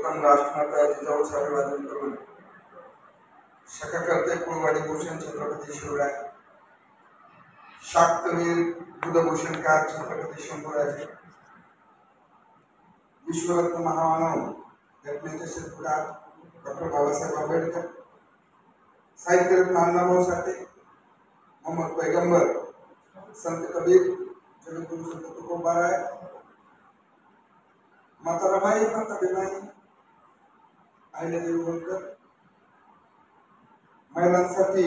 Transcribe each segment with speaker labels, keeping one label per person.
Speaker 1: प्रथम राष्ट्रमाता जिजाऊ अभिवादन करून शककर्ते कुळवाडी भूषण छत्रपती शिवराय, शाक्तवीर बुधभूषणकार छत्रपती शंभूराजे, विश्वरत्न महामानव घटनेचे शिल्पकार डॉक्टर बाबासाहेब आंबेडकर, साहित्यरत्न अण्णाभाऊ साठे, मोहम्मद पैगंबर, संत कबीर, जगद्गुरु संत तुकोबाराय, माता रमाई, माता भीमाई, अहिल्यादेवी होळकर, महिलांसाठी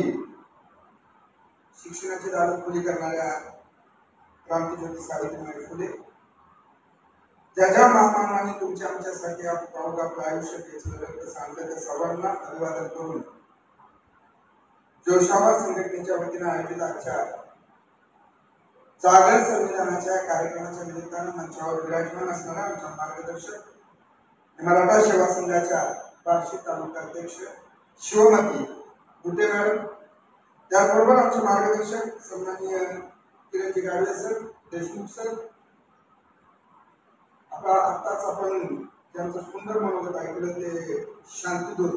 Speaker 1: शिक्षणाची दार खुली करणाऱ्या क्रांतीज्योती सावित्रीबाई फुले, ज्या ज्या महामानवांनी तुमच्या आमच्यासाठी आपलं आयुष्य घेतलं सांगलं त्या सर्वांना अभिवादन करून जोशावा संघटनेच्या वतीने आयोजित आजच्या जागर संविधानाच्या कार्यक्रमाच्या निमित्तानं मंचावर विराजमान असणारा आमच्या मार्गदर्शक मराठा सेवा संघाच्या बार्शी तालुका अध्यक्ष शिवमती गुटे मॅडम, त्याचबरोबर आमचे मार्गदर्शक सन्माननीय किरणजी गाडवे सर, देशमुख सर, आताच आपण ज्यांचं सुंदर मनोगत ऐकलं ते शांतीदूत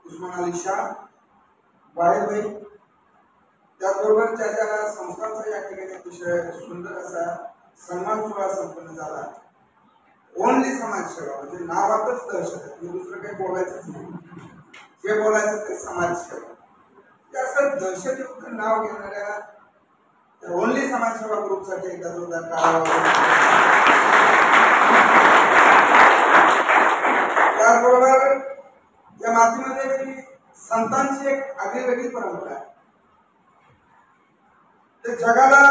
Speaker 1: उस्मान अली शाह, वाहेदभाई, त्याचबरोबर ज्या ज्या संस्थांचा या ठिकाणी अतिशय सुंदर असा सन्मान सोहळा संपन्न झाला. ओनली समाजसेवा म्हणजे नावातच दहशत आहे, दुसरं काही बोलायचंच नाही. जे बोलायचं ते समाजसेवा. असं दहशतयुक्त नाव घेणाऱ्या ओनली समाजसेवा ग्रुपसाठी एकदा जोरदार टाळ्या. त्याचबरोबर या मातीमध्ये जी संतांची एक आगळीवेगळी परंपरा आहे, ते जगाला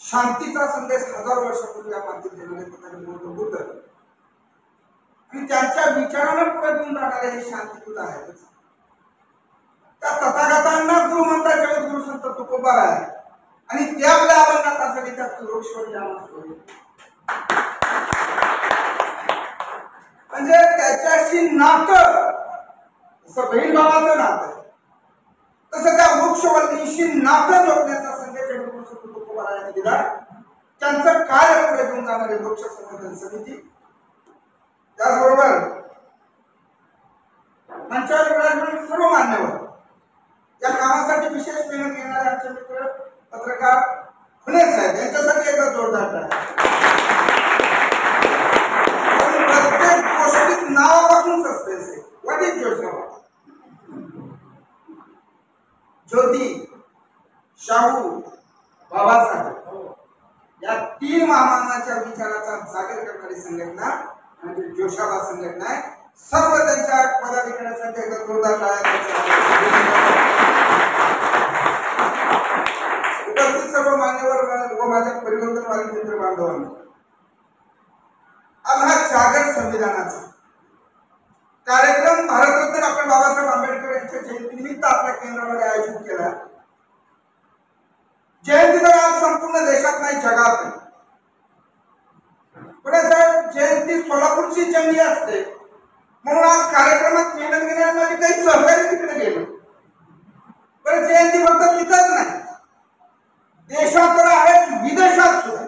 Speaker 1: शांतीचा संदेश 1000 वर्षापूर्वी या मातीत देणारे तथागत बुद्ध आणि त्यांच्या विचारानं पुढे घेऊन जाणारे हे शांतीदूत आहेत. त्या तथागतांना गुरु म्हणतात जगद्गुरु संत तुकोबाराय आणि त्या आपल्या अभंगासाठी त्यात वृक्षवर म्हणजे त्याच्याशी नातं जसं बहीण भावाचं नातं आहे तसं त्या वृक्षवल्लीशी नातं जोडण्याचा संदेश जगद्गुरु संत तुकोबारायांनी दिला. त्यांचं कार्य पुढे घेऊन जाणारे वृक्ष संवर्धन समिती, त्याचबरोबर मंचावर विराजमान सर्व मान्यवर, या कामासाठी विशेष मेहनत घेणारे आमचे मित्र पत्रकार फुले साहेब यांच्यासाठी एकदा जोरदार टाळ्या. प्रत्येक गोष्टीत नावापासूनच असते. व्हॉट इज जोशावा? ज्योती, शाहू, बाबासाहेब या 3 महामानवांच्या विचाराचा जागर करणारी संघटना म्हणजे जोशावा संघटना आहे. सर्व त्यांच्या पदाधिकाऱ्यांसाठी एकदा जोरदार टाळ्या. उपस्थित सर्व मान्यवर व माझ्या परिवर्तनवादी मित्र बांधवांनी, आज हा जागर संविधानाचा कार्यक्रम भारतरत्न डॉक्टर बाबासाहेब आंबेडकर यांच्या जयंतीनिमित्त आपल्या केंद्रामध्ये आयोजित केला. जयंती तर आज संपूर्ण देशात नाही, जगात नाही. पुढे साहेब जयंती सोलापूरची जंगी असते म्हणून आज कार्यक्रमात मेहनत घेण्यात माझे काही सहकारी तिकडे गेले. पण जयंती फक्त तिथंच नाही, देशात तर आहेच, विदेशात सुद्धा.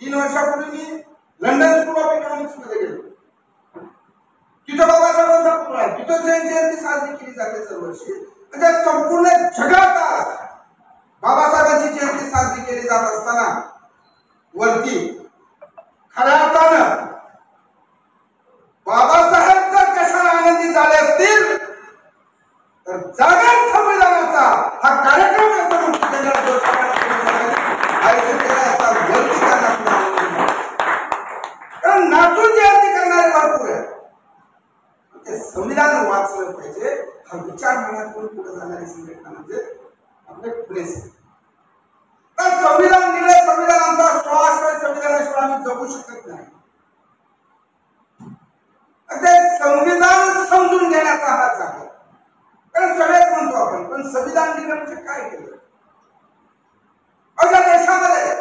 Speaker 1: 3 वर्षापूर्वी मी लंडन स्कूल ऑफ इकॉनॉमिक्स मध्ये गेलो. तिथं बाबासाहेबांचा पुतळा आहे, तिथं जयंती साजरी केली जाते दरवर्षी. म्हणजे संपूर्ण जगात बाबासाहेबांची जयंती साजरी केली जात असताना वरती खऱ्या अर्थानं बाबासाहेब जर कशाला आनंदी झाले असतील तर जागर संविधानाचा हा कार्यक्रम कारण नाचून जयंती करणारे भरपूर आहे. ते संविधान वाचलं पाहिजे हा विचार मनातून पुढे जाणारी संघटना म्हणजे आपले फुले साहेब. संविधान दिलं, संविधानाचा श्वास, संविधानाशिवाय आम्ही जगू शकत नाही. ते संविधान समजून घेण्याचा हा जागा. कारण सगळेच म्हणतो आपण, पण संविधान दिलं म्हणजे काय केलं? अशा देशामध्ये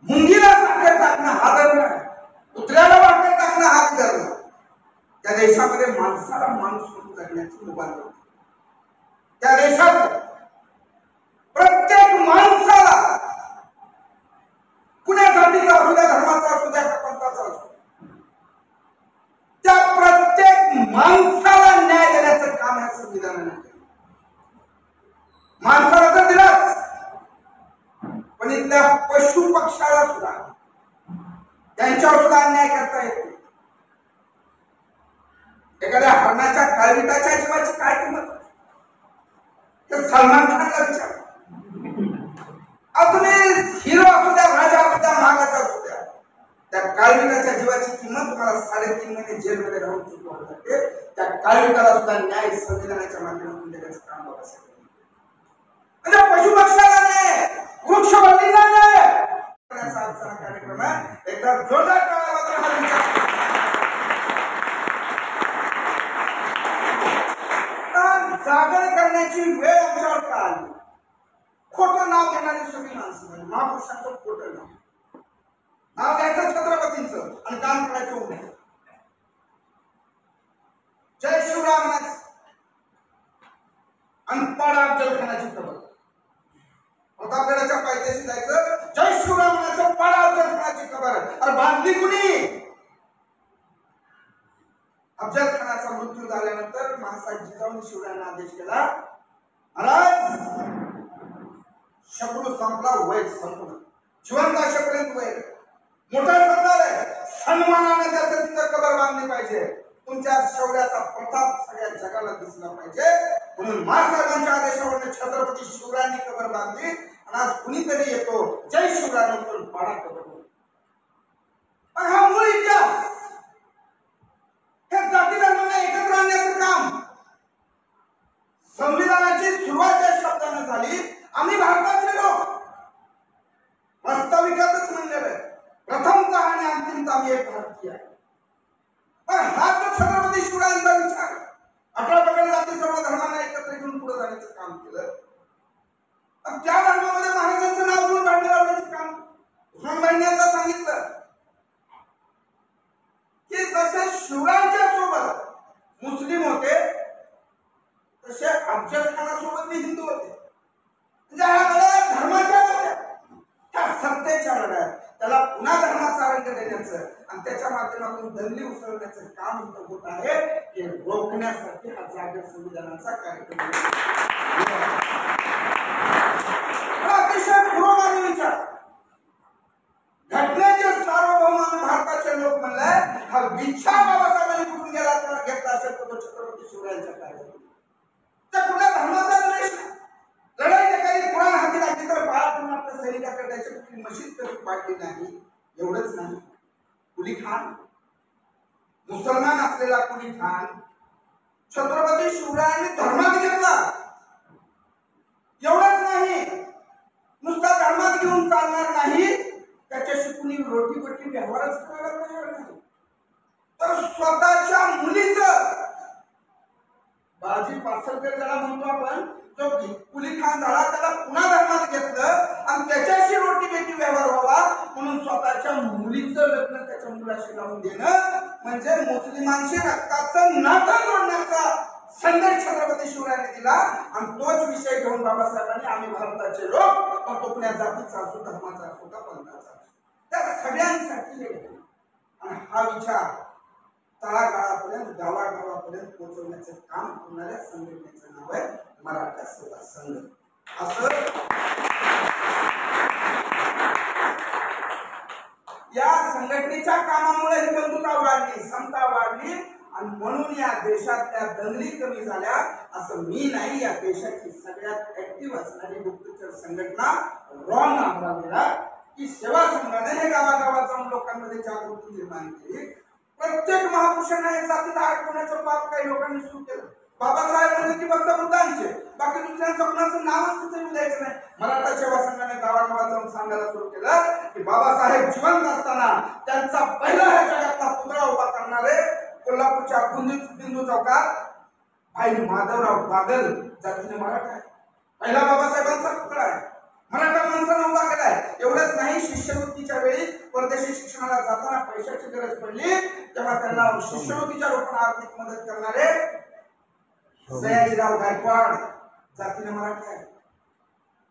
Speaker 1: मुंगीला साखर टाकणं हा धर्म आहे, कुत्र्याला वाटत टाकणं हा धर्म. त्या देशामध्ये माणसाला माणूस म्हणून जगण्याची मुभा नव्हती. त्या देशात प्रत्येक माणसाला कुण्या जातीचा असू द्या, त्यांच्यावर सुद्धा अन्याय करता येतो. एखाद्या हरणाच्या काळविटाच्या जीवाची काय किंमत? तर सलमान खानला विचार. तुम्ही हिरो असू द्या, राजा असू द्या, महाराजा असू द्या, त्या काळविटाच्या जीवाची किंमत तुम्हाला 3.5 महिने जेलमध्ये राहून चुकवावी लागते. त्या काळविटाला सुद्धा न्याय संविधानाच्या माध्यमातून देण्याचं काम बाबासाहेब. म्हणजे पशुपक्षाला न्याय, वृक्षवल्लीला न्याय करण्याचा आजचा कार्यक्रम आहे. एकदा जोरदार टाळ्या वाजवा. जागर करण्याची वेळ आमच्यावर का आली? खोटं नाव घेणारी सगळी माणसं, महापुरुषांचं खोटं नाव घ्यायचं छत्रपतींचं आणि काम करायचं उन्हे. जय शिवराम म्हणायचं आणि पाडा अफजलखानाची खबर. प्रतापगडाच्या पायथ्याशी जायचं, जय शिवराम म्हणायचं, पाडा अफजलखानाची खबर. अरे बांधली कुणी? अफजलखानाचा मृत्यू झाल्यानंतर महासाहेब जिजाऊंनी शिवरायांना आदेश केला, महाराज शत्रू संपला, वैर संपलं, जिवंत असेपर्यंत वैर. मोठा सरदार आहे, सन्मानाने त्याचं तिथं कबर बांधली पाहिजे. तुमच्या शौर्याचा प्रताप सगळ्या जगाला दिसला पाहिजे. म्हणून महासाहेबांच्या आदेशावर छत्रपती शिवरायांनी कबर बांधली. आणि आज कुणीतरी येतो, जय शिवराय म्हणून पाडा कबर. पण हा मूळ इतिहास, हे जाती धर्मांना एकत्र आणण्याचं काम संविधानाची सुरुवात या शब्दाने झाली. आम्ही भारताचे लोक वास्तविकातच म्हणलेलं आहे, प्रथमतः आणि अंतिमतः आम्ही एक भारतीय आहे. पण हा तो छत्रपती शिवरायांचा विचार 18 प्रकारचे जाती सर्व धर्मांना एकत्र घेऊन पुढे जाण्याचं काम केलं. त्या धर्मामध्ये महाराजांचं नाव घेऊन भांडण लावण्याचं काम उस्मानबाईंनी आता सांगितलं की जसे शिवरायांच्या सोबत मुस्लिम होते तसे अफजलखानासोबत हिंदू होते. म्हणजे हा लढा धर्माच्या लढ्या, त्या सत्तेच्या लढ्या, त्याला पुन्हा धर्माचा रंग देण्याचं आणि त्याच्या माध्यमातून दंगली उसळण्याचं काम इथं होत आहे. हे रोखण्यासाठी हा जागर संविधानाचा कार्यक्रम अतिशय पुरोगामी विचार. घटनेचे सार्वभौम भारताचे लोक म्हणले, हा विचार बाबासाहेबांनी कुठून घेतला असेल तो छत्रपती शिवरायांचा कार्यक्रम. त्या कुठल्या धर्माचा द्वेष नाही. लढाई काही कुराण हाती लागली तर बाळा पूर्ण आपल्या सैनिकाकडे त्याची कुठली मशीद कधी पाडली नाही. एवढंच नाही, कुली खान, मुसलमान असलेला कुली खान छत्रपती शिवरायांनी धर्मात घेतला. एवढंच नाही, नुसता धर्मात घेऊन चालणार नाही, त्याच्याशी कुणी रोटीपट्टी व्यवहारच करायला तयार नाही. तर स्वतःच्या मुलीचं, बाजी पासरकर ज्याला म्हणतो आपण, जो कुली खान झाला त्याला पुन्हा धर्मात घेतलं आणि त्याच्याशी रोटी बेटी व्यवहार व्हावा म्हणून स्वतःच्या मुलीचं लग्न त्याच्या मुलाशी लावून देणं म्हणजे मुस्लिमांशी रक्ताचं नातं जोडण्याचा संदेश छत्रपती शिवरायांनी दिला. आणि तोच विषय घेऊन बाबासाहेबांनी आम्ही भारताचे लोक, पण तो कुण्या जातीचा असो, धर्माचा असो का पंथाचा असो, त्या सगळ्यांसाठी हे. आणि हा विचार तळागाळापर्यंत, गावागावापर्यंत पोहोचवण्याचं काम करणाऱ्या संघटनेचं नाव आहे मराठा सेवा संघ. असं या संघटनेच्या कामामुळे ही बंधुता वाढली, समता वाढली आणि म्हणून या देशातल्या दंगली कमी झाल्या. असं मी नाही, या देशाची सगळ्यात ऍक्टिव्ह असणारी गुप्तचर संघटना रॉंग अहवाल दिला की सेवा संघाने हे गावागावात जाऊन लोकांमध्ये जागृती निर्माण केली. प्रत्येक महापुरुषांना हे जातीला अडकवण्याचं पाप काही लोकांनी सुरू केलं. बाबासाहेब म्हणले की फक्त बुद्धांचे, बाकी दुसऱ्यांचं कोणाचं नावच तिथे द्यायचं नाही. मराठा सेवा संघाने गावागावात जाऊन सांगायला सुरू केलं की बाबासाहेब जिवंत असताना त्यांचा पहिला ह्या जगातला पुतळा उभा करणारे कोल्हापूरच्या बिंदू चौकात भाई माधवराव बागल जातीने मराठा आहे. पहिला बाबासाहेबांचा पुतळा आहे, मराठा माणसानं उभा केलाय. एवढंच नाही, शिष्यवृत्तीच्या वेळी परदेशी शिक्षणाला जाताना पैशाची गरज पडली तेव्हा त्यांना शिष्यवृत्तीच्या रूपाने आर्थिक मदत करणारे सयाजीराव गायकवाड जातीने मराठा आहे.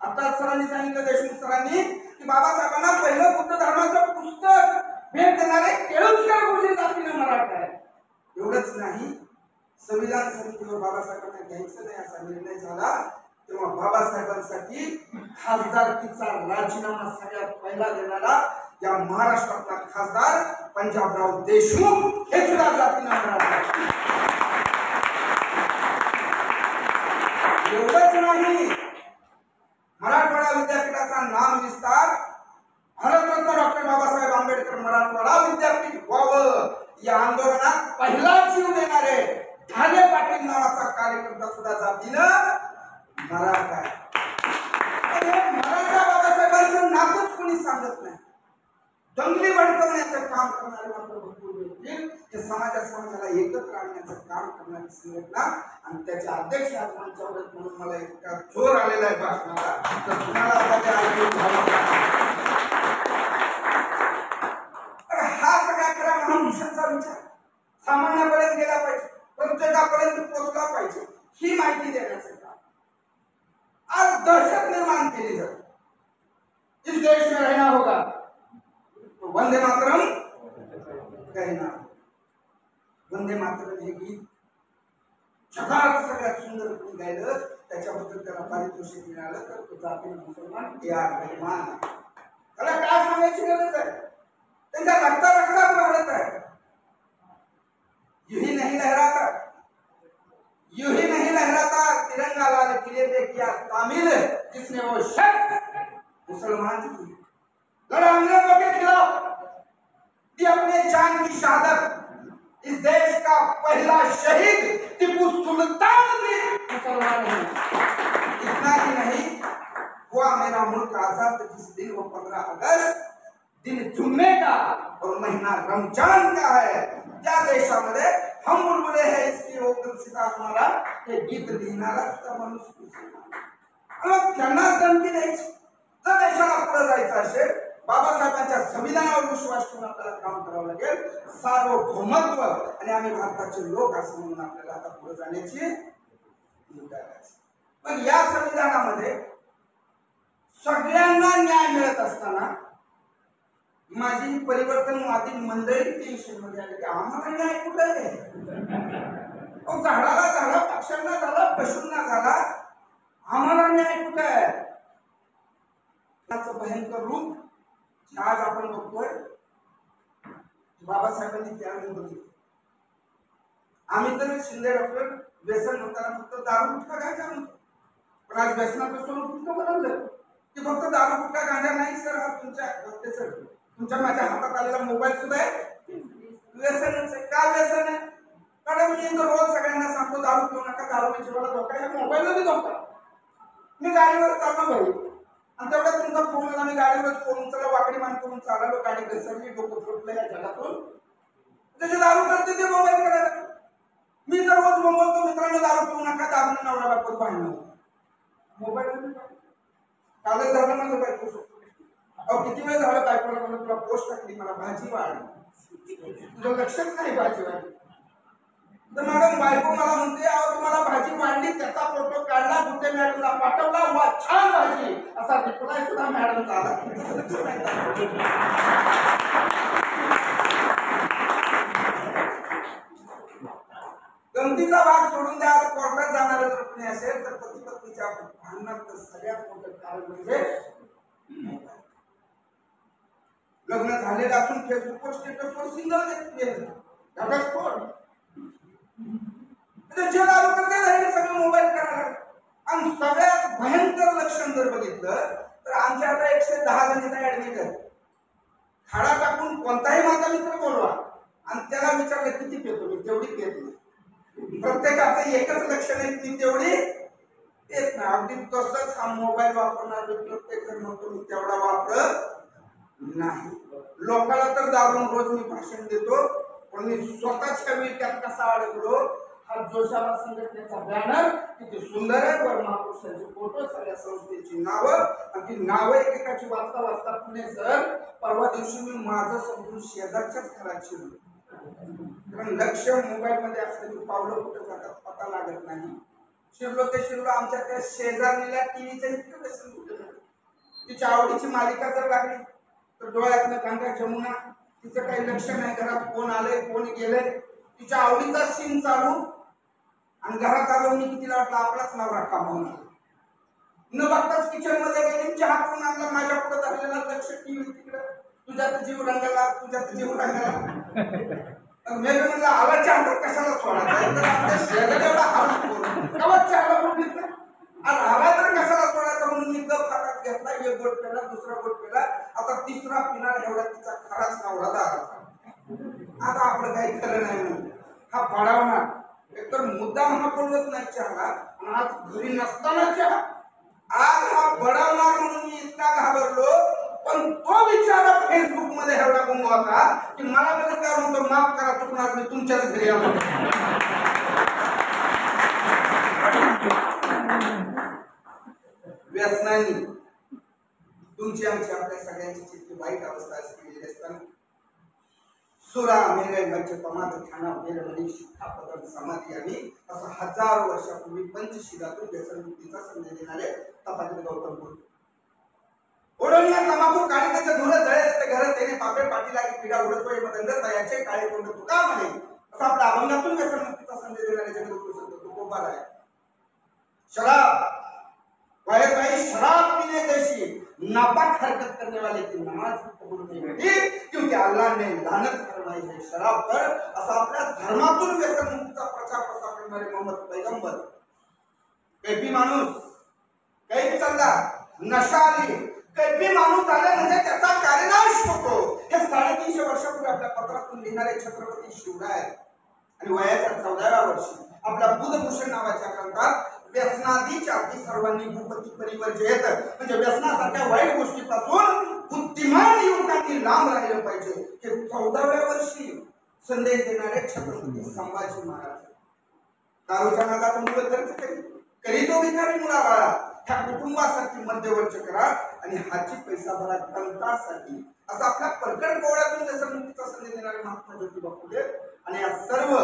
Speaker 1: आता सरांनी सांगितलं, देशमुख सरांनी, की बाबासाहेबांना पहिलं बुद्ध धर्माचं पुस्तक भेट देणारे केळुसकर गुरुजी जातीने मराठा आहे. एवढंच नाही, संविधान समितीवर बाबासाहेबांना घ्यायचं नाही असा निर्णय झाला तेव्हा बाबासाहेबांसाठी खासदारकीचा राजीनामा सगळ्यात पहिला देणारा या महाराष्ट्रातला खासदार पंजाबराव देशमुख हे सुद्धा जातीनं मराठा. एवढंच नाही, मराठवाडा विद्यापीठाचा नाम विस्तार भारतरत्न डॉक्टर बाबासाहेब आंबेडकर मराठवाडा विद्यापीठ व्हावं या आंदोलनात पहिला जीव देणारे ठाणे पाटील नावाचा कार्यकर्ता सुद्धा जातीनं मराठा आहे. मराठा बाबासाहेबांचं नातच कोणी सांगत नाही. दंगली भडकवण्याचं काम करणारे मात्र भरपूर भेटतील. हे समाजाला एकत्र आणण्याचं काम करणारी संघटना आणि त्याचे अध्यक्ष आज मंचावर म्हणून मला इतका जोर आलेला आहे भाषणाला, तर तुम्हाला हा सगळा खरा महापुरुषांचा विचार सामान्यापर्यंत गेला पाहिजे, प्रत्येकापर्यंत पोहोचला पाहिजे, ही माहिती देण्याचं काम. आज दहशत निर्माण केली जाते. इस देश में रहना होगा तो वंदे मातरम कहना. वंदे मातरम हे गीत जगात सगळ्यात सुंदर कोणी गायलं, त्याच्याबद्दल त्याला पारितोषिक मिळालं तर तो जातीय मुसलमान या रहमान. त्याला काय सांगायची गरज आहे? त्यांच्या रक्तात वाढत आहे. यूही नहीं लहराता, यूही नहीं लहराता तिरंगा लाल किले पे किया तामील जिसने वो शख्स मुसलमान की लड़ा अंग्रेजों के खिलाफ, दी अपने जान की शहादत. इस देश का पहला शहीद टीपू सुल्तान भी मुसलमान है. इतना ही नहीं, हुआ मेरा मुल्क आजाद जिस दिन वो 15 अगस्त दिन जुम्मे का और महीना रमजान का है. त्या देशामध्ये हम बुलबुले है इसकी वो सिता हमारा हे गीत लिहिणारा सुद्धा माणूस मुसलमान. त्यांना धमकी द्यायची. जर देशाला पुढे जायचं असेल, बाबासाहेबांच्या संविधानावर विश्वास ठेवून आपल्याला काम करावं लागेल. सार्वभौमत्व आणि आम्ही भारताचे लोक असं म्हणून आपल्याला आता पुढे जाण्याची. पण या संविधानामध्ये सगळ्यांना न्याय मिळत असताना माझी परिवर्तनवादी मंडळी टेन्शन मध्ये आली की आम्हाला न्याय कुठे आहे? झाडाला झाला, पक्ष्यांना झाला, पशूंना झाला, आम्हाला न्याय कुठे आहे? भयंकर रूप आज आपण बघतोय. बाबासाहेबांनी त्यावेळी बघितलं. आम्ही तर शिंदे डॉक्टर व्यसन होताना फक्त दारू गुटखा गांजा म्हणतो, पण आज व्यसनाचं स्वरूप इतकं बनवलं की फक्त दारू गुटखा गांजा नाही सर, हा तुमच्या माझ्या हातात आलेला मोबाईल सुद्धा आहे व्यसनच आहे. का व्यसन आहे? कारण मी रोज सगळ्यांना सांगतो दारू पिऊ नका, दारूच्या जीवाला धोका आहे, मोबाईलला बी धोका. मी गाडीवर चाललो भाई आणि तेवढा तुमचा फोन आला, मी गाडीवरच फोन उचलला, वाकडी मान करून चाललो, गाडी घसरली, डोकं फुटलं या जगातून. त्याचे दारू करते ते मोबाईल करायला. मी तर रोज बोलतो मित्रांनो दारू पिऊ नका, दारूने नवरा बायकोत भांडण. मोबाईल कालच झालं माझं बायको. अहो किती वेळ झालं बायकोला म्हणून तुला पोस्ट टाकली, मला भाजी वाढ, तुझं लक्षच नाही भाजी वाढ. तर मॅडम बायको मला म्हणते अहो तुम्हाला भाजी वाढली, त्याचा फोटो काढला, गुड्डे मॅडमला पाठवला, वा छान भाजी असा रिप्लाय सुद्धा मॅडम झाला. गमतीचा भाग सोडून द्या. आज कोर्टात जाणारं जर कोणी असेल तर पती पत्नीच्या भांडणाचं सगळ्यात मोठं कारण म्हणजे लग्न झालेलं असून फेसबुकवर स्टेटसवर सिंगल घटस्फोट. जे दारू करते सगळं मोबाईल करायला. आणि सगळ्यात भयंकर लक्षण जर बघितलं तर आमच्या आता 110 जण इथे ऍडमिट आहेत. खाडा टाकून कोणताही माझा मित्र बोलवा आणि त्याला विचारलं किती पेतो, मी तेवढी पेत नाही. प्रत्येकाचं एकच लक्षण आहे, ती तेवढी पेत नाही. अगदी तसंच हा मोबाईल वापरणार प्रत्येक जण म्हणतो मी तेवढा वापरत नाही. लोकांना तर दारून रोज मी भाषण देतो, पण मी स्वतःच्या विचारात कसा अडकलो. हा जोशाबा संघटनेचा बॅनर किती सुंदर आहे, वर महापुरुषांचे फोटो, सगळ्या संस्थेची नावं, आणि ती नावं एकेकाची वाचता वाचता पुणे सर परवा दिवशी मी माझं समजून शेजारच्याच घरात शिरलो. कारण लक्ष मोबाईल मध्ये असलं की पावलं कुठे जातात पता लागत नाही. शिरलो ते शिरलो. आमच्या त्या शेजारणीला टीव्हीचं इतकं व्यसन कुठे नाही. तिच्या आवडीची मालिका जर लागली तर डोळ्यातनं गंगा जमुना, तिचं काही लक्ष नाही घरात कोण आलंय कोण गेलंय. तिच्या आवडीचा सीन चालू आणि घरात आलो मी की तिला वाटलं आपलाच नवरा कामावून आला. न बघताच किचन मध्ये गेली, चहा करून आणला, माझ्या पुढे धरलेला लक्ष टीव्ही तिकडे. तुझ्यात जीव रंगाला, तुझ्यात जीव रंगाला. मी म्हणलं आला चहा कशाला सोडायचा, शेजारी एवढा हाऊस कवा चहाला पण घेतला, आज आला तर कशाला सोडायचा म्हणून मी गप हातात घेतला. एक गोट पेला, दुसरा गोट पेला, आता तिसरा पिणार एवढा तिचा खराच नवरा दाखवला. आता आपलं काही खरं नाही म्हणून हा पडावणार. एकतर मुद्दाम हा बोलत नाही चहाला, आणि आज घरी नसताना चहा, आज हा बडावणार म्हणून मी इतका घाबरलो. पण तो बिचारा फेसबुक मध्ये एवढा गुंग होता की मला मध्ये काय म्हणतो, माफ करा चुकणार मी तुमच्याच घरी आलो. व्यसनांनी तुमची आमची आपल्या सगळ्यांची चित्ती वाईट अवस्था अशी केलेली असताना सुरा मेरे मध्य पमात ठाणा मेरे मनी शिखा पदम समाधी आणि असं हजारो वर्षापूर्वी पंचशिलातून व्यसनमुक्तीचा संदेश देणारे तथागत गौतम बुद्ध. ओढोनिया तमाकू काळी त्याच्या धुर जळे ते घर तेने पापे पाटीला की पिढा उडतोय मदंड तयाचे काळे कोंड तुका म्हणे. असा आपल्या अभंगातून व्यसनमुक्तीचा संदेश देणारे जगद्गुरु संत तुकोबा आहे. शराब वाहे भाई शराब पीने जैसी नापाक हरकत करने वाले की नमाज कबूल नहीं होती, क्योंकि अल्लाह ने लानत फरमाई है शराब पर. असा आपल्या धर्मातून व्यसनमुक्तीचा प्रचार प्रसार करणारे मोहम्मद पैगंबर. कैफी माणूस कैफ चालला, नशा आली, कैफी माणूस आला म्हणजे त्याचा कार्यनाश होतो. हे 350 वर्षापूर्वी आपल्या पत्रातून लिहिणारे छत्रपती शिवराय आणि वयाच्या 14व्या वर्षी आपल्या बुधभूषण नावाच्या ग्रंथात व्यसनादीच्या अगदी सर्वांनी भूपती परिवर्जयत म्हणजे व्यसनासारख्या वाईट गोष्टीपासून बुद्धिमान युवकांनी लांब राहिलं पाहिजे हे 14व्या वर्षी संदेश देणारे छत्रपती संभाजी महाराज. दारूच्या नादात मुलं खर्च करी तो भिकारी मुला बाळा, ह्या कुटुंबासाठी मध्यवर्ती करा आणि हाची पैसा भरा ग्रंथासाठी. असं आपल्या परकड कोवळ्यातून व्यसनमुक्तीचा संदेश देणारे महात्मा ज्योतिबा फुले आणि या सर्व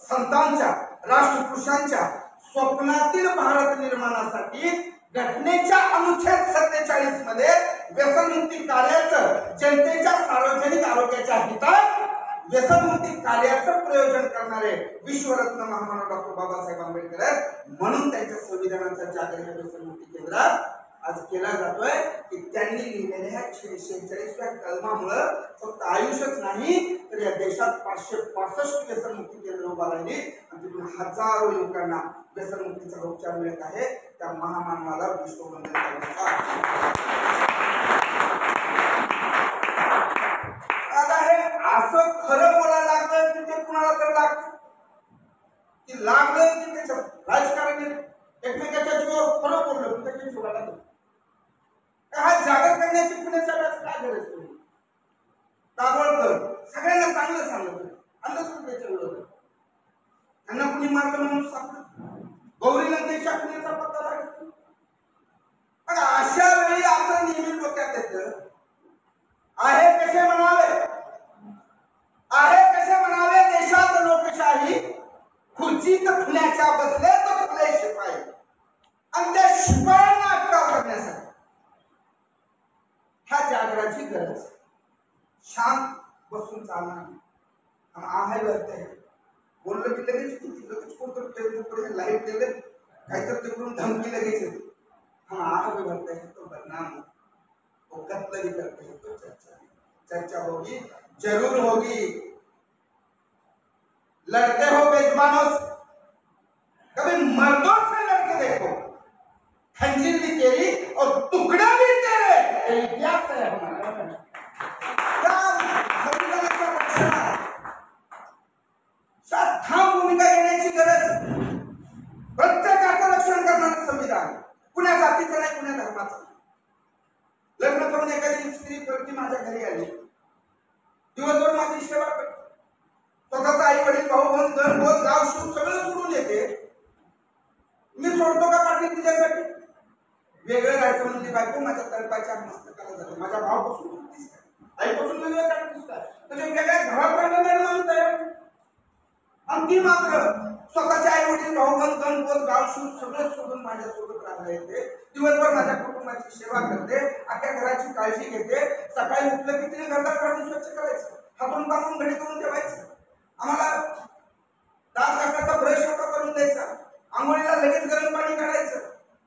Speaker 1: संतांच्या राष्ट्रपुरुषांच्या स्वप्नातील भारत निर्माणासाठी घटनेच्या अनुच्छेद 47 मध्ये व्यसनमुक्ती कार्याचं जनतेच्या सार्वजनिक आरोग्याच्या हितात व्यसनमुक्ती कार्याचं प्रयोजन करणारे विश्वरत्न महामानव डॉक्टर बाबासाहेब आंबेडकर आहेत. म्हणून त्यांच्या संविधानाचा जागर या व्यसनमुक्ती केंद्रात आज केला जातोय की त्यांनी लिहिलेल्या 46व्या कलमामुळे फक्त आयुष्यच नाही तर या देशात 565 व्यसनमुक्ती केंद्र उभा राहिली आणि तिथून हजारो लोकांना व्यसनमुक्तीचा उपचार मिळत आहे. त्या महामानवाला विश्ववंदन करण्याचा आता हे असं खरं बोलायला लागलं की ते कुणाला तर लागतं की लागलं की त्याच्या राजकारणी एकमेकाच्या जीवावर खरं बोललं की त्याच्या जीवाला हा जागर करण्याची पुण्यासाठी काय गरज नाही. दाभोळकर सगळ्यांना चांगलं सांगत अंधश्रद्धेच्या विरोधात त्यांना कुणी मारलं म्हणून सांगत गौरीला देशा पुण्याचा पत्ता लागत. अशा वेळी असं नेहमी डोक्यात येतं आहे कसे म्हणावे देशात लोकशाही खुर्चीत खुल्याच्या बसले तर खुले शिपाई आणि त्या शिपायांना अटकाव करण्यासाठी ह्या जागराची गरज. शांत बसून चालणार आहे करते बोललं की लगेच कोणतं लाईट दिले काहीतरी तिकडून धमकी लगेच येते. हम आगे बढ़ते हैं तो बदनाम वो कत्ल भी करते हैं तो चर्चा होगी जरूर होगी. लड़ते हो बेजुबानों से कभी मर्दों से लड़के देखो, खंजीर भी तेरी और टुकड़ा भी तेरे. इतिहास है हमारा. ठाम भूमिका घेण्याची गरज. प्रत्येकाचं रक्षण करणारं संविधान कुण्या जातीचं नाही कुण्या धर्माचं. लग्न करून एखादी स्त्री परती माझ्या घरी आली, दिवसभर माझी सेवा करते, स्वतःच आई वडील भाऊ बंद घर बोध गाव शिव सगळं सोडून येते. मी सोडतो का पाटील तिच्यासाठी? वेगळं राहायचं म्हणजे बायको माझ्या तळपाच्या मस्तकाला जाते. माझ्या भावापासून आईपासून वेगळं काढतीस काय म्हणजे वेगळ्या घरात राहिलं माणूस तयार आणि ती मात्र स्वतःच्या आई वडील भाऊ बंद गण बोध गाव शिव सगळं सोडून माझ्या सोबत राहायला येते. दिवसभर माझ्या कुटुंबाची सेवा करते, अख्ख्या घराची काळजी घेते. सकाळी उठलं की तिने घरदार काढून स्वच्छ करायचं, हातून पाकून घडी करून ठेवायचं. आम्हाला दात घासाचा ब्रश होता करून द्यायचा, आंघोळीला लगेच गरम पाणी काढायचं,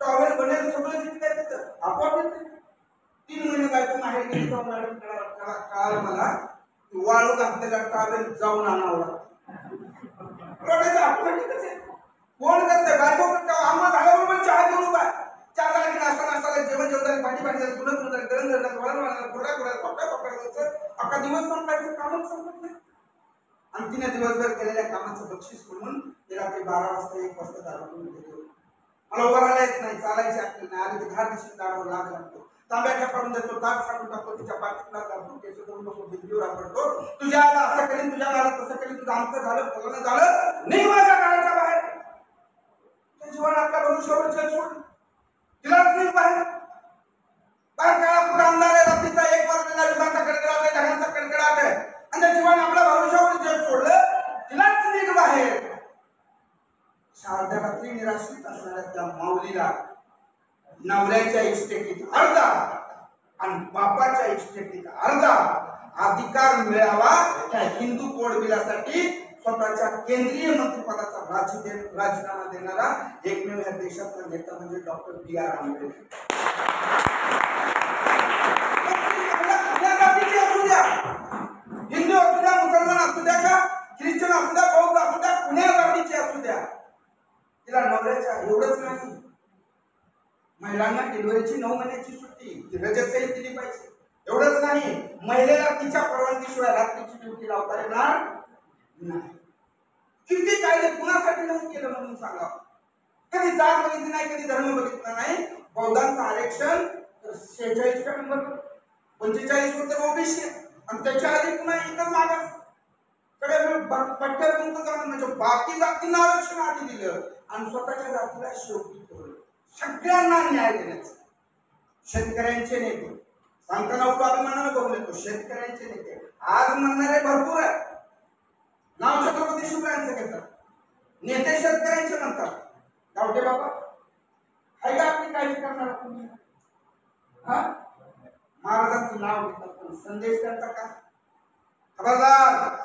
Speaker 1: टॉवेल बनेल सगळं जिथे तिथं आपोआप येते. 3 महिने बायको माहेर गेली मॅडम कळा मला की वाळू घातलेला टावेल जाऊन आणावं लागतं. रोडाचं ऑटोमॅटिकच आहे. कोण करते? बायको करते. आम्हा झाल्याबरोबर चहा घेऊन उभा आहे. चहा झाला की नाश्ता जेवण झालं, भाजी झाली, तुला झालं, गरम झालं, वळण वाढलं, कुरड्या पकडायचं. अख्खा दिवस संपायचं, कामच संपत नाही. आणि तिने दिवसभर केलेल्या कामाचं बक्षीस म्हणून ते रात्री 12 वाजता 1 वाजता दारू देतो. मला उभं राहायला येत नाही, चालायची अक्कल नाही, आधी ते 10 दिवशी दारावर लाग लागतो. तांब्या ठेपारून देतो, ताट साठून टाकतो, तिच्या पाठीला लागतो, केस धरून बसतो, भिंतीवर आपडतो. तुझ्या आला असं करीन, तुझ्या आला तसं करीन, तुझं आमचं झालं, फलनं झालं, नाही माझ्या घराच्या बाहेर. ते जीवन आपल्या भविष्यावर जग सोडलं, तिलाच नाही बाहेर. बाहेर काळा कुठं अंधार आहे, रात्रीचा 1 वाजलेला, विजांचा कडकडाट आहे, ढगांचा कडकडाट आहे, आणि ते जीवन आपल्या भविष्यावर जग सोडलं, तिलाच नीट बाहेर. अर्ध्या रात्री निराश्रित असणाऱ्या त्या माऊलीला नवऱ्याच्या इस्टेटीत अर्धा आणि बापाच्या इस्टेटीत अर्धा अधिकार मिळावा त्या हिंदू कोड बिलासाठी स्वतःच्या केंद्रीय मंत्रिपदाचा राजीनामा देणारा एकमेव या देशातला नेता म्हणजे डॉक्टर B.R. आंबेडकर. असू द्या, हिंदू असू द्या, मुसलमान असू द्या, का ख्रिश्चन असू द्या, बौद्ध असू द्या, कुण्या जातीचे असू द्या, तिला नवऱ्याच्या एवढंच नाही, महिलांना डिलिव्हरीची 9 महिन्याची सुट्टी रजतही दिली पाहिजे. एवढंच नाही, महिलेला तिच्या परवानगीशिवाय रात्रीची ड्युटी लावता येणार नाही. किती कायदे कुणासाठी नाही केलं म्हणून सांगा. कधी जात बघितली नाही, कधी धर्म बघितला नाही. बौद्धांचं आरक्षण 46 नंबर, 45 वर ओबीसी आणि त्याच्या आधी पुन्हा इतर मागास सगळे पट्ट्यावर म्हणजे बाकी जातींना आरक्षण आधी दिलं आणि स्वतःच्या जातीला शेवटी ठेवलं. सगळ्यांना न्याय देण्याचं. शेतकऱ्यांचे नेते सांगताना अभिमानानं करून येतो, शेतकऱ्यांचे नेते आज म्हणणारे भरपूर आहे. नाव छत्रपती शिवरायांचं घेतात, नेते शेतकऱ्यांचे म्हणतात. गावठे बाबा आहे का आपली काळजी करणार तुम्ही? हा, महाराजांचं नाव घेतात पण संदेश त्यांचा काय? खबरदार,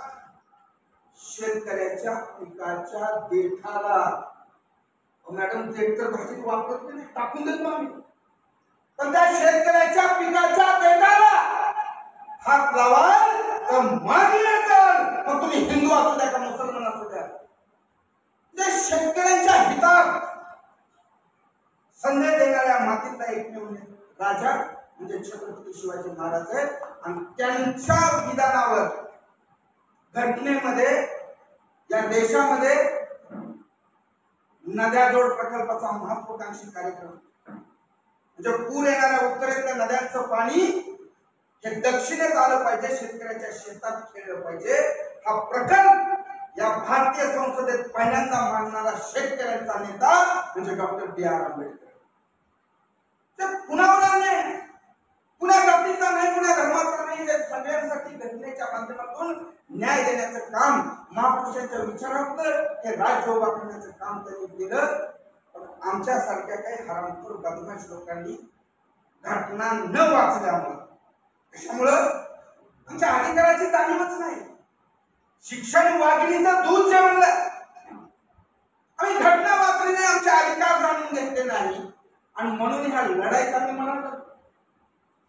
Speaker 1: शेतकऱ्याच्या पिकाच्या देठाला मॅडम देठ तर भाजीत वापरत नाही, टाकून देतो आम्ही, पण त्या शेतकऱ्याच्या पिकाच्या देठाला हात लावाल तर मारले जाल. मग तुम्ही हिंदू असू द्या का मुसलमान असू द्या. शेतकऱ्यांच्या हितात संदेश देणाऱ्या मातीतला एकमेव राजा म्हणजे छत्रपती शिवाजी महाराज आहेत. आणि त्यांच्या विधानावर घटनेमध्ये या देशामध्ये नद्याजोड प्रकल्पाचा महत्वाकांक्षी कार्यक्रम म्हणजे पूर येणाऱ्या उत्तरेतल्या नद्यांचं पाणी हे दक्षिणेत आलं पाहिजे, शेतकऱ्याच्या शेतात खेळलं पाहिजे. हा प्रकल्प या भारतीय संसदेत पहिल्यांदा मांडणारा शेतकऱ्यांचा नेता म्हणजे डॉक्टर B.R. आंबेडकर. ते कुणावर नाही, कुणा जातीचा नाही, कुणा धर्माचा नाही, हे सगळ्यांसाठी घटनेच्या माध्यमातून न्याय देण्याचं काम, महापुरुषांच्या विचारातलं हे राज्य उभा करण्याचं काम त्यांनी केलं. पण आमच्यासारख्या काही हरामखोर बदमाश लोकांनी घटना न वाचल्यामुळं, त्याच्यामुळं आमच्या अधिकाराची जाणीवच नाही. शिक्षण वाघिणीचं दूध जे म्हणलं, आम्ही घटना वाचली नाही, आमचे अधिकार जाणून घेतले नाही आणि म्हणून ह्या लढाईत आम्ही म्हणालो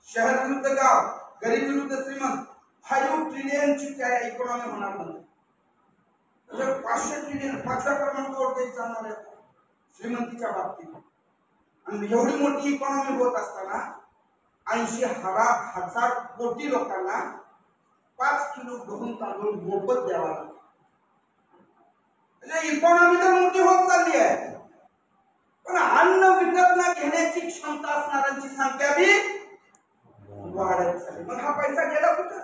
Speaker 1: शहर विरुद्ध गाव, गरीब विरुद्ध श्रीमंत, 5 ट्रिलियनची काय इकॉनॉमी होणार नाही. 500 ट्रिलियन 5व्या क्रमांकावर ते जाणार आहे श्रीमंतीच्या बाबतीत. आणि एवढी मोठी इकॉनॉमी होत असताना 80,000 कोटी लोकांना 5 किलो गहू तांदूळ मोफत द्यावा लागतो. म्हणजे इकॉनॉमी तर मोठी होत चालली आहे, पण अन्न विकत न घेण्याची क्षमता असणाऱ्यांची संख्या बी वाढत चालली. मग हा पैसा गेला कुठं?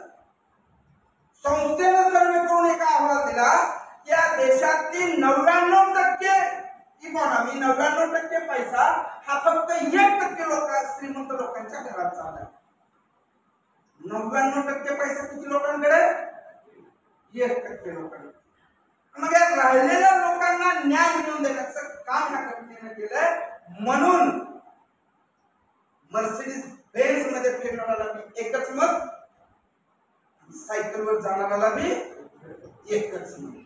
Speaker 1: संस्थेनं सर्वे करून एका अहवाल दिला की या देशातील 99% इकॉनॉमी, 99% पैसा हा फक्त 1% लोक श्रीमंत लोकांच्या घरात चालला. 99% पैसा किती लोकांकडे? 1% लोकांकडे. मग या राहिलेल्या लोकांना न्याय मिळवून देण्याचं काम ह्या कंपनीने केलंय. म्हणून मर्सिडीज बेन्झ मध्ये फिरणाऱ्याला बी एकच मत, सायकलवर जाणाऱ्याला बी एकच मत.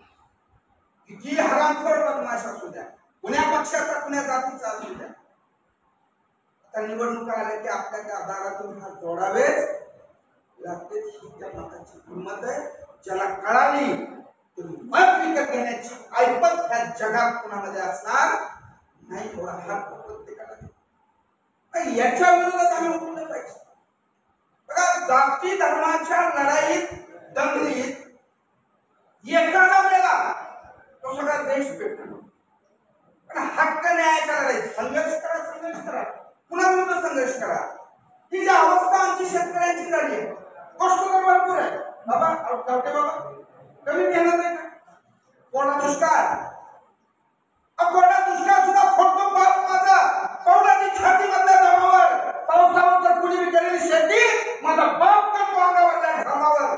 Speaker 1: किती हरामखोर बदमाश असू द्या, कुण्या पक्षाचा कुण्या जातीचा असू द्या, आता निवडणुका आल्या की आपल्या दारातून हात जोडावेच लागते ही त्या मताची किंमत आहे. ज्याला कळाली मत विकत घेण्याची ऐपत ह्या जगात कुणामध्ये असणार नाही. थोडा हात प्रत्येकाला याच्या विरोधात आम्ही उठलं पाहिजे. बघा, जाती धर्माच्या लढाईत दंगलीत एखादा मेला तो सगळा देश पेटतो. पण हक्क न्यायाच्या लढाईत संघर्ष करा, पुन्हा विरुद्ध संघर्ष करा. ही जी अवस्था आमची शेतकऱ्यांची झाली आहे, गोष्ट तर भरपूर आहे बाबा. कमी मेहनत आहे का? कोणा दुष्काळ, कोणा दुष्काळ सुद्धा खोटतो बाप माझा पावलाची छाती मधल्या दमावर. पावसावर तर कुणी बी केलेली शेती माझा बाप करतो अंगावरल्या घामावर.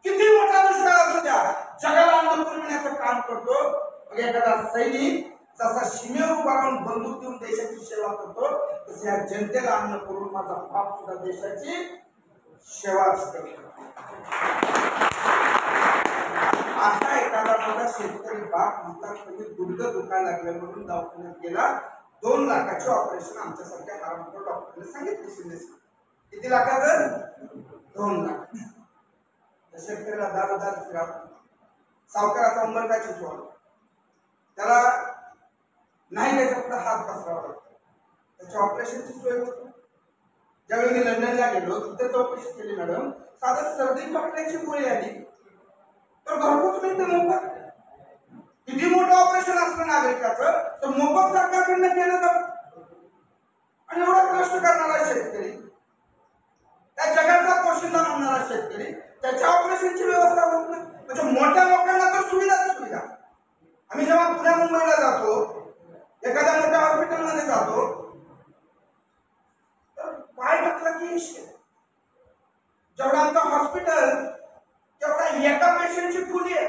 Speaker 1: किती मोठा दुष्काळ असू द्या, जगाला अन्न पुरविण्याचं काम करतो. मग एखादा सैनिक जसा सीमेवर उभा राहून बंदूक देऊन देशाची सेवा करतो, तसे या जनतेला अन्न पुरवून माझा बाप सुद्धा देशाची सेवाच करतो. असा एखादा माझा शेतकरी बाप म्हणतात म्हणजे गुडघं दुखायला लागलं म्हणून दवाखान्यात गेला. 2 लाखाचे ऑपरेशन आमच्यासारख्या आरामखोर डॉक्टरने सांगितले. शिंदे किती लाखाचं? 2 लाख. शेतकऱ्याला दारोदार फिरावं, सावकाराचा अंबरकाची चोर, त्याला नाही त्याच्या पुढे हात पसरावा लागतो. त्याच्या ऑपरेशनची सोय होती. ज्यावेळी मी लंडनला गेलो तिथे चौकशी केली मॅडम, साधं सर्दी खोकल्याची गोळी आली तर घरपोच मिळते मोफत. किती मोठं ऑपरेशन असलं नागरिकाचं तर मोफत सरकारकडनं केलं जातं. आणि एवढा कष्ट करणारा शेतकरी, त्या जगाचा पोशिंदा म्हणणारा शेतकरी, त्याच्या ऑपरेशनची व्यवस्था होत नाही. म्हणजे मोठ्या लोकांना तर सुविधाच सुविधा. आम्ही जेव्हा पुण्या मुंबईला जातो, एखाद्या मोठ्या हॉस्पिटलमध्ये जातो तर पाय टाकला की जेवढा आमचं हॉस्पिटल तेवढा एका पेशंटची फुली आहे.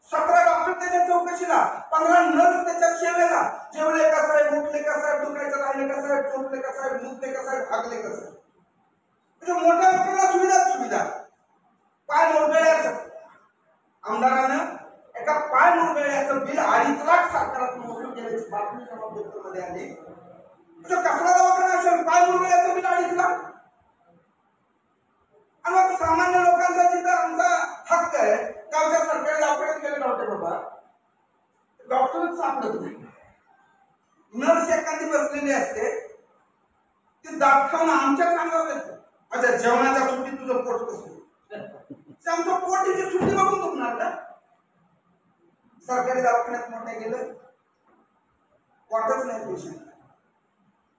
Speaker 1: 17 डॉक्टर त्याच्या चौकशीला, 15 नर्स त्याच्या सेवेला. जेवले का साहेब, उठले का साहेब, दुखायचं राहिले का साहेब, झोपले का साहेब, मुतले का साहेब, भागले का साहेब. म्हणजे मोठ्या लोकांना सुविधाच सुविधा. पाय मुरगळ्याचं आमदारानं एका पाय मुरगळ्याचं बिल 2.5 लाख सरकारातून वसूल केल्याची बातमी जेव्हा पेपरमध्ये आली. म्हणजे कसला दवाखाना असेल, पाय मुरगळ्याचं बिल 2.5 लाख. आणि मग सामान्य लोकांचा जिथं आमचा हक्क आहे, गावच्या सरकारी दवाखान्यात गेले डॉक्टर बाबा, डॉक्टरच सापडत नाही. नर्स एखादी बसलेली असते, ती दात खाऊन आमच्या अंगावर येते. अच्छा, जेवणाच्या सुट्टीत तुझं पोट कसं? आमचं पोट हिची सुट्टी बघून दुखणार का? सरकारी दवाखान्यात मोठ्या गेलं, वाटच नाही पेशंट.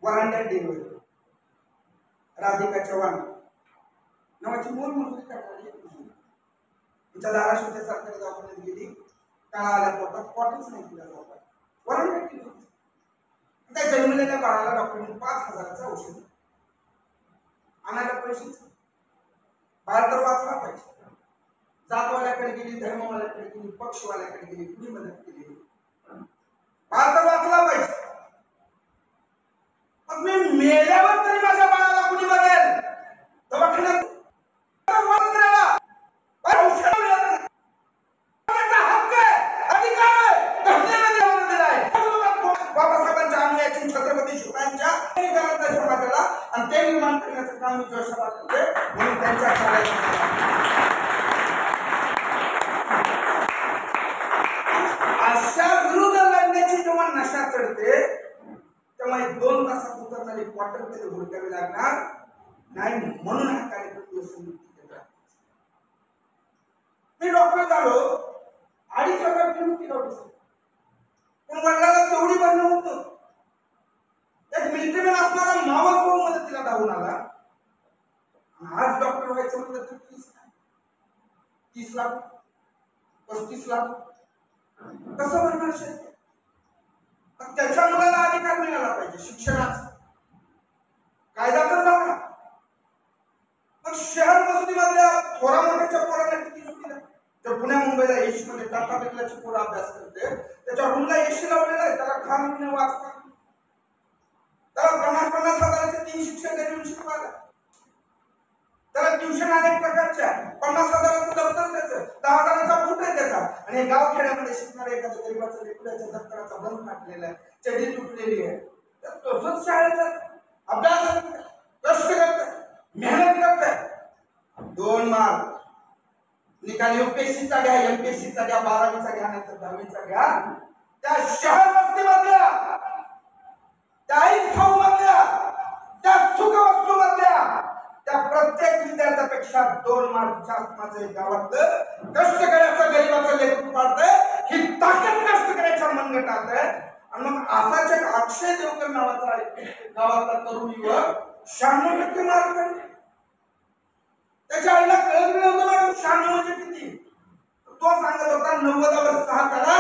Speaker 1: वरांड्यात डिलिव्हरी. राधिका चव्हाण नावाची मूल मुलगी करणारी तिच्या धाराशिवच्या सरकारी दवाखान्यात गेली. काळा आल्या पोटात, पोटच नाही तिला जातात. वरांड्यात डिलिव्हरी. त्या जन्मलेल्या बाळाला डॉक्टरने 5,000चं औषध आणायला पैसेच. बाळ तर वाचला पाहिजे. जातवाल्याकडे गेली, धर्मवाल्याकडे गेली, पक्षवाल्याकडे गेली, कुणी मदत केली. बाळ तर वाचला पाहिजे. मग मी मेल्यावर तरी माझ्या बाळाला कुणी बघेल? दवाखान्यात बाबासाहेबांच्या अनुयायांची, छत्रपती शिवरायांच्या समाजाला आणि ते निर्माण करण्याचं काम मी जोशाला करते. म्हणून त्यांच्या अशा विरुद्ध लढण्याची जेव्हा नशा चढते तेव्हा 2 तासात उतरणारी क्वार्टर मध्ये हुडकावी लागणार नाही. म्हणून हा कार्यक्रम मी डॉक्टर झालो, 2,500 किलोमीटर डॉक्टर. पण वडिलांना तेवढी भरणं होतं. एक मिलिटरीमॅन असणारा मावस भाऊ मदतीला धावून आला. आज डॉक्टर व्हायचं म्हटलं तर 30 लाख 35 लाख कसं भरणार शेतकरी? त्याच्या मुलाला अधिकार मिळाला पाहिजे शिक्षणाचा. कायदा तर झाला. मग शहर वस्तीमधल्या थोरा मोठ्याच्या पोरांना किती सुविधा? तर पुण्या मुंबईला एसी मध्ये टाटा बिर्लाची पोरं अभ्यास करते, त्याच्या रूमला एसी लावलेला आहे, त्याला खाण पिणे वाचता, त्याला 50-50 हजाराचे 3 शिक्षक देऊन शिकवायला, त्याला ट्युशन अनेक प्रकारच्या, 50 हजाराचं दप्तर त्याचं, 10 हजाराचा बूट आहे त्याचा. आणि गाव खेड्यामध्ये शिकणाऱ्या एखाद्या गरीबाचं लेकराच्या दप्तराचा बंद फाटलेला आहे, चढी तुटलेली आहे, तर तसंच शाळेचा अभ्यास कष्ट करतात, मेहनत करतात. 2 मार्क निकाल UPSCचा घ्या, MPSCचा घ्या, 12वीचा घ्या, नंतर 10वीचा घ्या. त्या शहर वस्तीमधल्या, त्या खाऊ मधल्या, त्या सुखवस्तू मधल्या त्या प्रत्येक विद्यार्थ्यापेक्षा 2 मार्क जास्त माझं गावातलं कष्टकऱ्याचं गरीबाचं लेखून पाडतंय. ही ताकद कष्टकऱ्याच्या मनगटात आहे. आणि मग असाच एक अक्षय देवकर नावाचा गावातला तरुण युवक 96% मार्क काढले. त्याच्या आईला कळत नव्हतं 96 म्हणजे किती. तो सांगत होता 90वर 6 करा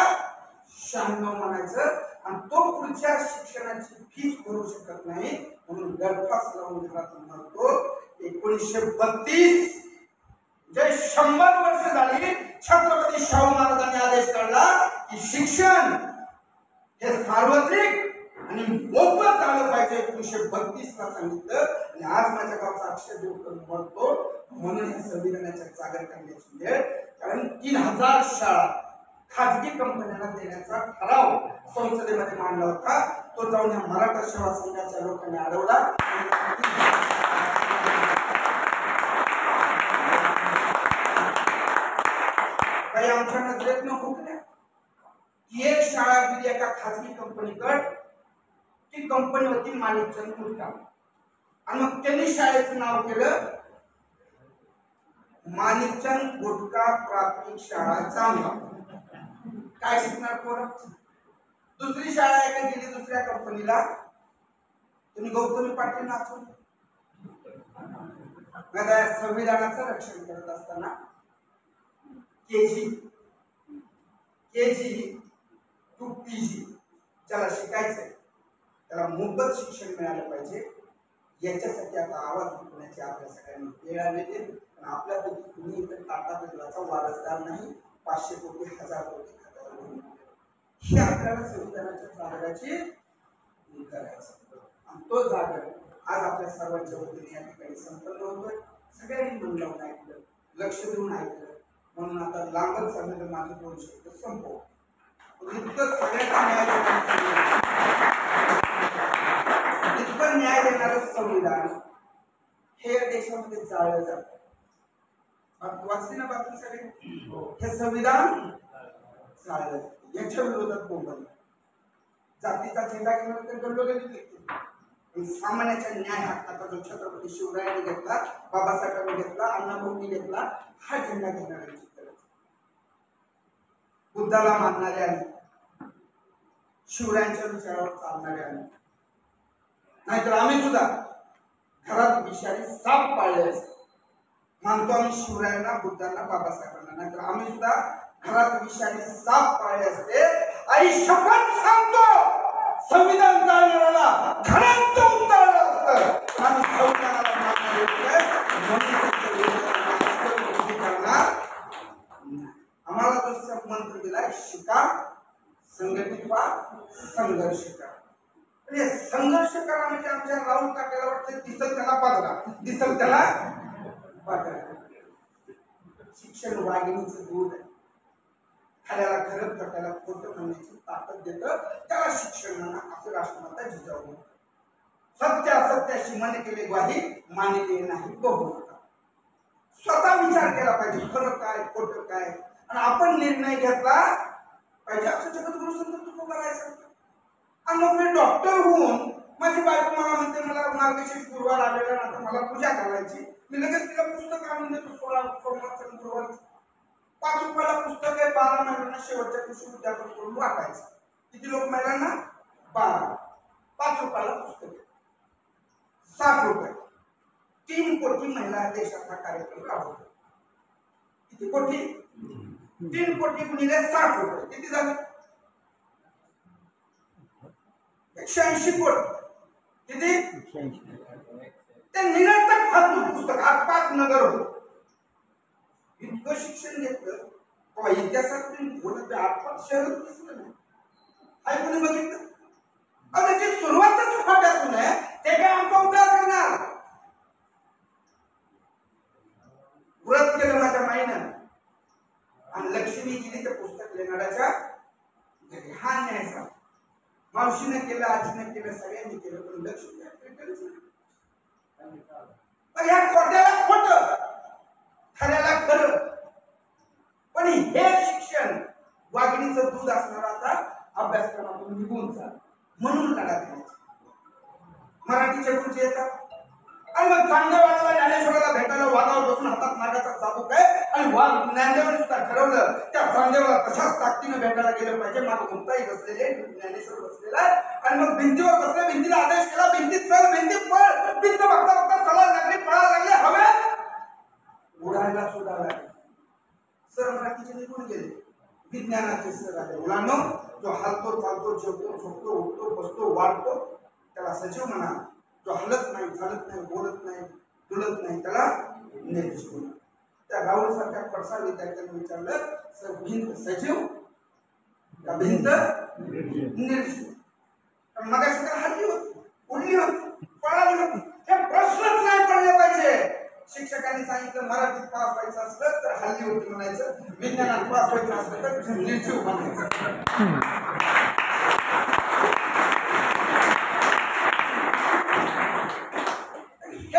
Speaker 1: 96 म्हणायचं. आणि तो पुढच्या शिक्षणाची फीस भरू शकत नाही म्हणून गळफास लावून घरातून म्हणतो. 1932 जे 100 वर्ष झाली छत्रपती शाहू महाराजांनी आदेश काढला की शिक्षण हे सार्वत्रिक आणि मोफत झालं पाहिजे. 1932 ला सांगितलं. आणि आज माझ्या गावचा अक्षय देवकर म्हणतो म्हणून हे संविधानाच्या जागर करण्याची वेळ. कारण 3000 शाळा खाजगी कंपन्यांना देण्याचा ठराव संसदेमध्ये मांडला होता. तो जाऊन ह्या मराठा सेवा संघाच्या लोकांनी अडवला. काही आमच्या नजरेत न हुकल्या की एक शाळा गेली एका खाजगी कंपनीकडे. ती कंपनी होती माणिकचंद गुटका. आणि मग त्यांनी शाळेचं नाव केलं माणिकचंद गुटका प्राथमिक शाळा जामगाव. काय शिकणार पोरं. दुसरी शाळा एका गेली दुसऱ्या कंपनीला. तुम्ही गौतमी पाटील नाचून संविधानाचं रक्षण करत असताना केजी टू PG ज्याला शिकायचंय त्याला मोफत शिक्षण मिळालं पाहिजे. याच्यासाठी आता आवाज उठवण्याची आपल्या सगळ्यांनी वेळ आलेली. पण आपल्यापैकी कुणी इतर टाटा बिर्लाचा वारसदार नाही. 500 कोटी 1000 कोटी हे आपल्याला संविधानाच्या जागराची करायचं. आणि तो जागर आज आपल्या सर्वांच्या वतीने या ठिकाणी संपन्न होतोय. सगळ्यांनी मन लावून ऐकलं, लक्ष देऊन ऐकलं. म्हणून आता लांबच सांगितलं माझं 2 शब्द संपव. इतकं न्याय देणारं संविधान हे देशामध्ये जाळलं जातं. वाचली ना बातमी सगळी. हे संविधान जाळलं जातं. याच्या विरोधात बोंबल जातीचा झेंडा घेऊन ते गल्लोगल्ली. सामान्याच्या न्याय हक्काचा जो छत्रपती शिवरायांनी घेतला, बाबासाहेबांनी घेतला, अण्णाभाऊंनी घेतला, हा झेंडा घेणाऱ्यांची गरज. बुद्धाला मानणारे आणि शिवरायांच्या विचारावर चालणारे आणि नाहीतर आम्ही सुद्धा घरात विषारी साप पाळले असते. मानतो आम्ही शिवरायांना, बुद्धांना, बाबासाहेबांना. नाहीतर आम्ही सुद्धा घरात विषारी साप पाळले असते. आई शपथ सांगतो संविधान जाळणाऱ्याला घरात जाऊन जाळलं असतं. आणि संविधानाला मानणारे आम्हाला तो मंत्र दिलाय शिका, संघटित व्हा, संघर्ष करा. म्हणजे संघर्ष करा म्हणजे आमच्या राहून टाकायला वाटतं दिसल त्याला पादरा, दिसल त्याला पादरा. शिक्षण वाघिणीचं दूध आहे. खऱ्याला खरं, खोट्याला खोटं म्हणण्याची ताकद देतं. त्याला शिक्षण म्हणा असं राष्ट्रमाता जिजाऊ. सत्य असत्याशी मन केले ग्वाही, मानिले नाही बहुमता. स्वतः विचार केला पाहिजे खरं काय खोटं काय. आणि आपण निर्णय घेतला पाहिजे असं जगद्गुरु संत तुकोबाराय सांगतात. आणि मग मी डॉक्टर होऊन माझी बायको मला म्हणते मला मार्गशीर्ष गुरुवार आलेला नंतर मला पूजा करायची. मी लगेच तिला पुस्तक आणून देतो. 16 सोमवारचं गुरुवार 5 रुपयाला पुस्तक आहे. 12 महिन्यांना शेवटच्या दिवशी उद्यापन करून वाटायचं. किती लोक महिलांना 12. 5 रुपयाला पुस्तक आहे 60 रुपये. 3 कोटी महिला देशात हा कार्यक्रम राबवतो. किती कोटी. 3 कोटी गुणिले 60 रुपये किती झाले. 180 कोटी. किती. ते निरंतर फालतू पुस्तक आसपास नगर होत. इतकं शिक्षण घेतलं तेव्हा इतिहासात बोलत आसपास शहरच दिसलं नाही. काय कोणी बघितलं. त्याची सुरुवातच फाट्यातून आहे. ते काय आमचा उद्धार करणार. व्रत केलं माझ्या माईनं आणि लक्ष्मी गेली त्या पुस्तक लिहिणाऱ्याच्या घरी. हा न्यायचा. मावशीने केलं, आजीने केलं, सगळ्यांनी केलं, पण लक्ष्मी या खोट्याला खोट. खऱ्याला खरं. पण हे शिक्षण वाघिणीचं दूध असणार आता अभ्यासक्रमातून निघून जा म्हणून लढा द्यायचा. मराठीचे गुरुजी येतात आणि मग चांगदेवाला ज्ञानेश्वराला भेटायला वाघावर बसून हातात नागाचा चाबूक आहे आणि वाघ ज्ञानदेवाने सुद्धा ठरवलं त्या चांगदेवाला तशाच ताकदीने भेटायला गेलं पाहिजे. मागे मुक्ताई बसलेले, ज्ञानेश्वर बसलेला आणि मग भिंतीवर बसले. भिंतीला आदेश केला, भिंतीत चल, भिंतीत पळ. भिंत बघता बघता चला लागली, पळायला लागले, हवेत उडायला सुद्धा लागले. सर मराठीचे निघून गेले, विज्ञानाचे सर आले. मुलांनो, जो हालतो, चालतो, जेवतो, झोपतो, उठतो, बसतो, वाढतो त्याला सजीव म्हणा. जो हलत नाही, चालत नाही, बोलत नाही, डुलत नाही त्याला निर्जीव. त्या राहुल सारख्या पडसा विद्यार्थ्यांनी विचारलं, सर भिंत सजीव का भिंत निर्जीव? मगाशी तर हल्ली होती, उडली होती, पळाली होती. हे प्रश्नच नाही पडले पाहिजे. शिक्षकांनी सांगितलं मराठीत पास व्हायचं असलं तर हल्ली होती म्हणायचं, विज्ञानात पास व्हायचं असलं तर निर्जीव म्हणायचं.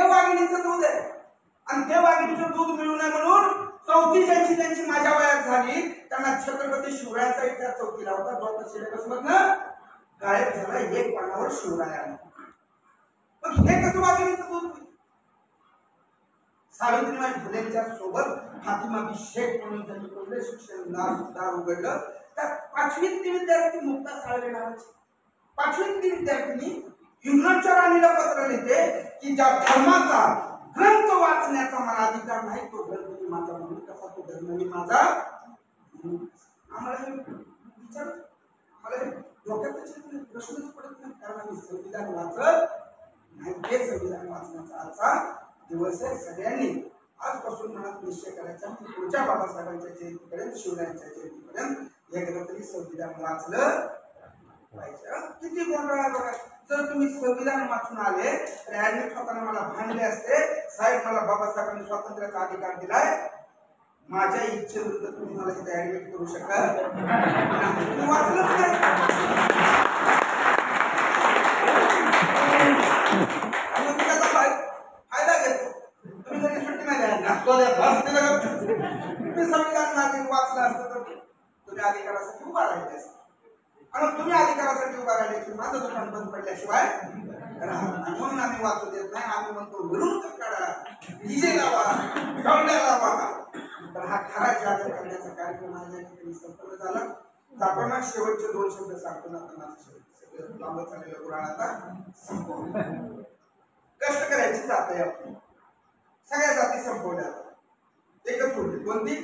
Speaker 1: वाघिणीचं दूध आहे आणि ते वाघिणीचं दूध मिळू नये म्हणून चौथी ज्यांची माझ्या वयात झाली त्यांना छत्रपती शिवरायांचा इतिहास चौथीला होता. जो आता सिलेबस मधनं गायब झाला, एक पानावर शिवराय आला. मग हे कसं वाघिणीचं दूध? सावित्रीबाई फुलेंच्या सोबत फातिमा बी शेख म्हणून त्यांनी पहिलं शिक्षण दार उघडलं. त्या 5वीत ती विद्यार्थी मुक्ता साळवे नावाची 5वीत ती विद्यार्थिनी इंग्लंडच्या राणीला पत्र लिहिते की ज्या धर्माचा ग्रंथ वाचण्याचा मला अधिकार नाही तो ग्रंथ मी माझा म्हणून कसा, तो धर्म मी माझा. आम्हाला हे विचार, मला डोक्यातच प्रश्नच पडत नाही, कारण आम्ही संविधान वाचत नाही. ते संविधान वाचण्याचा आजचा दिवस आहे. सगळ्यांनी आजपासून मनात निश्चय करायचा की पुढच्या बाबासाहेबांच्या जयंतीपर्यंत, शिवरायांच्या जयंतीपर्यंत एकदा तरी संविधान वाचलं पाहिजे. किती गोंधळ बघा. जर तुम्ही संविधान वाचून आले तर ऍडमिट होताना मला भांडले असते, साहेब मला बाबासाहेबांनी स्वातंत्र्याचा अधिकार दिलाय, माझ्या इच्छेविरुद्ध तुम्ही मला इथे ऍडमिट करू शकाल. तुम्ही वाचलंच नाही. त्याचा फायदा घेतो. तुम्ही जरी सुट्टी नाही द्या, तुम्ही संविधान वाचलं असतं तर तुम्ही अधिकारासाठी उभा राहिले असते. आणि तुम्ही अधिकारासाठी उभा राहिले की माझं दुकान बंद पडल्याशिवाय म्हणून आम्ही वाचू देत नाही. आम्ही म्हणतो मिरवणूक काढा, डीजे लावा, ढोलण्या लावा. तर हा खरा जागर करण्याचा कार्यक्रम आहे संपन्न झाला. जाताना शेवटचे 2 शब्द सांगतो ना, सगळं लांबत चाललेलं पुराण आता संपवलं. कष्ट करायची जात आहे आपली, सगळ्या जाती संपवल्या, एकच उरली. कोणती?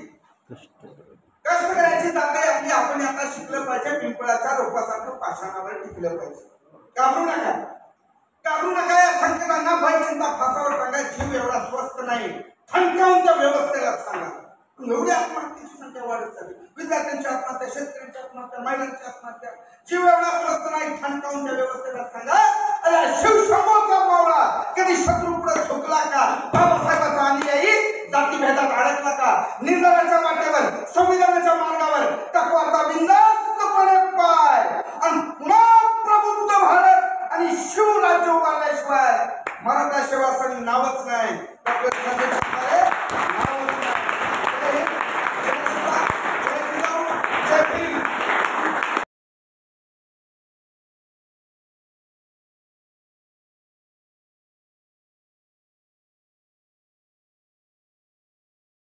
Speaker 1: कष्ट करायची जात आहे आपली. आपण आता शिकलं पाहिजे, पिंपळाच्या रोपासारखं पाषाणावर टिकलं पाहिजे. घाबरू नका, घाबरू नका. या संकटांना भय चिंता फासावर टाका. जीव एवढा स्वस्त नाही, ठणकावून त्या व्यवस्थेला सांगा. एवढी आत्महत्येची संख्या वाढत चालली. विद्यार्थ्यांची आत्महत्या, शेतकऱ्यांची आत्महत्या, महिलांची आत्महत्या. जीव एवढा स्वस्त नाही, ठणकावून त्या व्यवस्थेला सांगा. अरे शिवशंभोचा मावळा कधी शत्रू पुढे झुकला का? बाबासाहेबांचा अनुयायी जातीभेदात अडकला का? निर्धाराच्या